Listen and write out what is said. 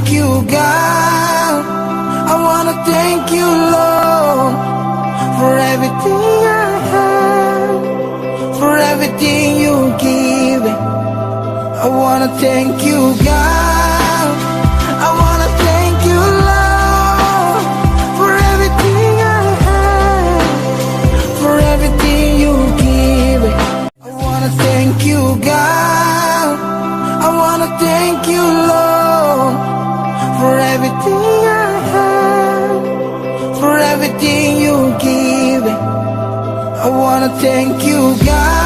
thank you, God. I wanna thank you, Lord, for everything I have, for everything you give. I wanna thank you, God. I wanna thank you, Lord, for everything I have, for everything you give. I wanna thank you, God. I wanna thank you, Lord, for everything I have, for everything you give. I wanna thank you, God.